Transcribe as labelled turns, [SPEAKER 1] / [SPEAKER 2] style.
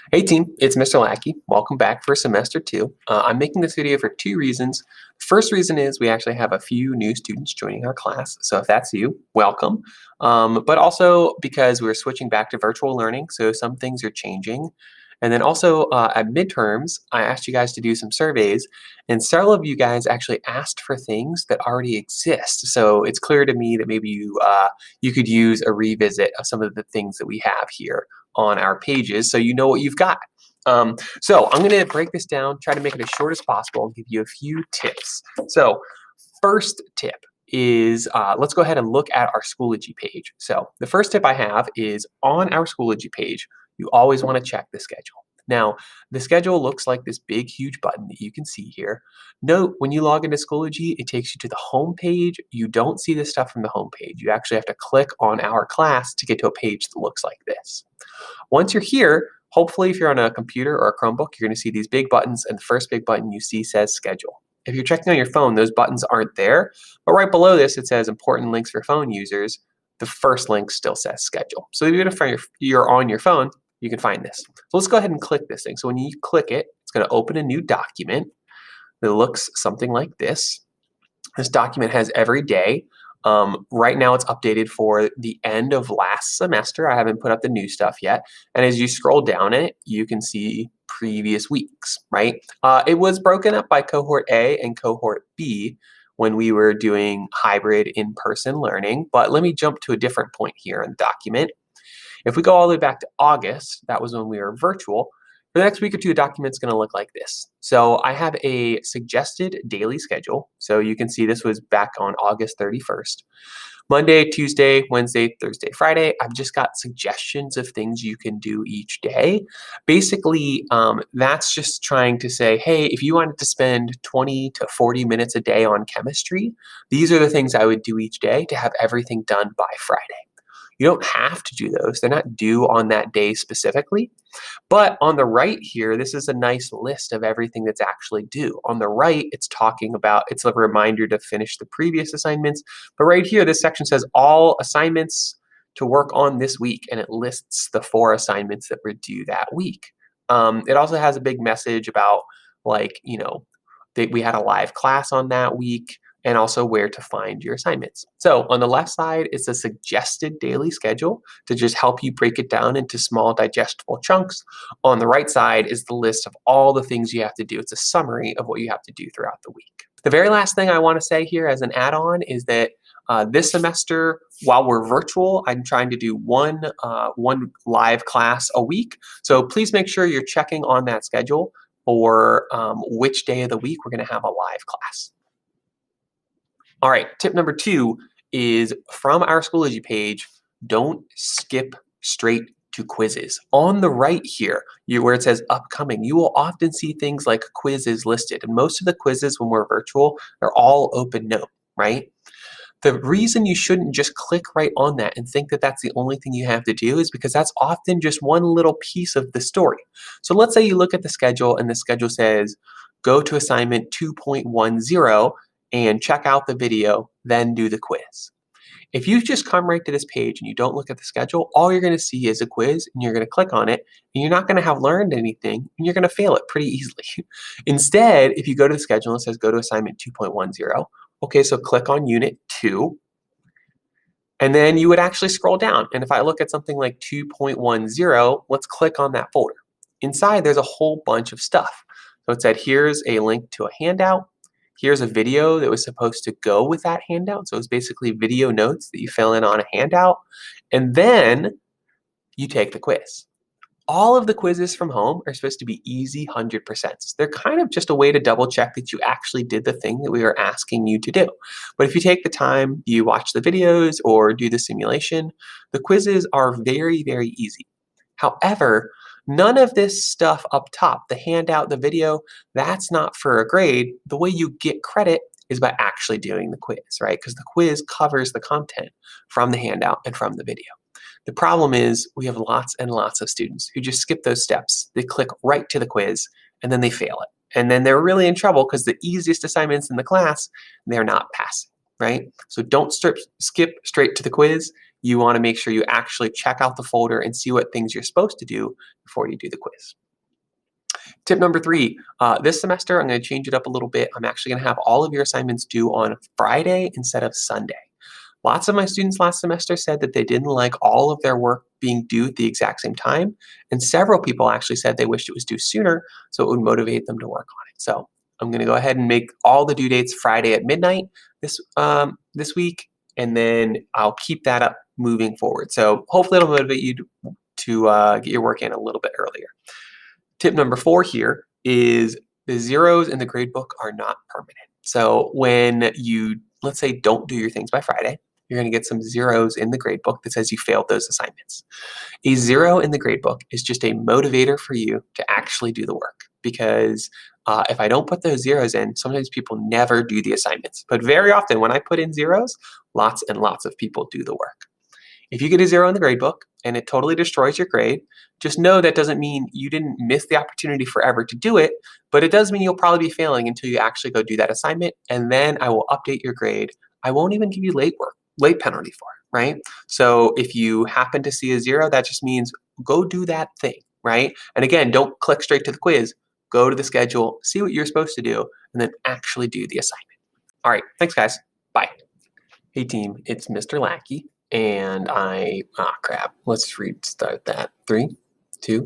[SPEAKER 1] Hey team, it's Mr. Lackey. Welcome back for semester two. I'm making this video for two reasons. First reason is we actually have a few new students joining our class. So if that's you, welcome. But also because we're switching back to virtual learning, so some things are changing. And then also at midterms, I asked you guys to do some surveys, and several of you guys actually asked for things that already exist. So it's clear to me that maybe you could use a revisit of some of the things that we have here on our pages so you know what you've got. So I'm going to break this down, try to make it as short as possible, and give you a few tips. So first tip is let's go ahead and look at our Schoology page. So the first tip I have is on our Schoology page, you always want to check the schedule. Now, the schedule looks like this big, huge button that you can see here. Note, when you log into Schoology, it takes you to the home page. You don't see this stuff from the home page. You actually have to click on our class to get to a page that looks like this. Once you're here, hopefully if you're on a computer or a Chromebook, you're going to see these big buttons, and the first big button you see says Schedule. If you're checking on your phone, those buttons aren't there, but right below this it says Important Links for Phone Users. The first link still says Schedule. So even if you're on your phone, you can find this. So let's go ahead and click this thing. So when you click it, it's going to open a new document that looks something like this. This document has every day. Right now it's updated for the end of last semester. I haven't put up the new stuff yet. And as you scroll down it, you can see previous weeks, right? It was broken up by cohort A and cohort B when we were doing hybrid in-person learning. But let me jump to a different point here in the document. If we go all the way back to August, that was when we were virtual. For the next week or two, the document's going to look like this. So I have a suggested daily schedule. So you can see this was back on August 31st. Monday, Tuesday, Wednesday, Thursday, Friday. I've just got suggestions of things you can do each day. Basically, that's just trying to say, hey, if you wanted to spend 20 to 40 minutes a day on chemistry, these are the things I would do each day to have everything done by Friday. You don't have to do those. They're not due on that day specifically. But on the right here, this is a nice list of everything that's actually due. On the right, it's talking about, it's a reminder to finish the previous assignments. But right here, this section says all assignments to work on this week, and it lists the 4 assignments that were due that week. It also has a big message about, like, that we had a live class on that week, and also where to find your assignments. So on the left side, it's a suggested daily schedule to just help you break it down into small digestible chunks. On the right side is the list of all the things you have to do. It's a summary of what you have to do throughout the week. The very last thing I want to say here as an add-on is that this semester, while we're virtual, I'm trying to do one live class a week. So please make sure you're checking on that schedule for which day of the week we're going to have a live class. All right, tip number 2 is from our Schoology page, don't skip straight to quizzes. On the right here, where it says upcoming, you will often see things like quizzes listed. And most of the quizzes when we're virtual, they're all open note, right? The reason you shouldn't just click right on that and think that that's the only thing you have to do is because that's often just one little piece of the story. So let's say you look at the schedule and the schedule says, go to assignment 2.10 and check out the video, then do the quiz. If you just come right to this page and you don't look at the schedule, all you're going to see is a quiz, and you're going to click on it, and you're not going to have learned anything, and you're going to fail it pretty easily. Instead, if you go to the schedule and it says go to assignment 2.10, okay, so click on unit 2, and then you would actually scroll down. And if I look at something like 2.10, let's click on that folder. Inside, there's a whole bunch of stuff. So it said, here's a link to a handout. Here's a video that was supposed to go with that handout. So it's basically video notes that you fill in on a handout. And then you take the quiz. All of the quizzes from home are supposed to be easy 100%. They're kind of just a way to double check that you actually did the thing that we were asking you to do. But if you take the time, you watch the videos or do the simulation, the quizzes are very, very easy. However, none of this stuff up top, the handout, the video, that's not for a grade. The way you get credit is by actually doing the quiz, right? Because the quiz covers the content from the handout and from the video. The problem is we have lots and lots of students who just skip those steps. They click right to the quiz and then they fail it. And then they're really in trouble because the easiest assignments in the class, they're not passing, right? So don't skip straight to the quiz. you want to make sure you actually check out the folder and see what things you're supposed to do before you do the quiz. Tip number 3, this semester I'm going to change it up a little bit. I'm actually going to have all of your assignments due on Friday instead of Sunday. Lots of my students last semester said that they didn't like all of their work being due at the exact same time, and several people actually said they wished it was due sooner so it would motivate them to work on it. So I'm going to go ahead and make all the due dates Friday at midnight this week, and then I'll keep that up moving forward. So hopefully it'll motivate you to get your work in a little bit earlier. Tip number 4 here is the zeros in the gradebook are not permanent. So when you, let's say, don't do your things by Friday, you're going to get some zeros in the gradebook that says you failed those assignments. A 0 in the gradebook is just a motivator for you to actually do the work, because if I don't put those zeros in, sometimes people never do the assignments. But very often when I put in zeros, lots and lots of people do the work. If you get a 0 in the gradebook and it totally destroys your grade, just know that doesn't mean you didn't miss the opportunity forever to do it, but it does mean you'll probably be failing until you actually go do that assignment, and then I will update your grade. I won't even give you late penalty for it, right? So if you happen to see a 0, that just means go do that thing, right? And again, don't click straight to the quiz. Go to the schedule, see what you're supposed to do, and then actually do the assignment. All right, thanks guys. Bye. Hey team, it's Mr. Lackey. And crap, let's restart that. 3, 2,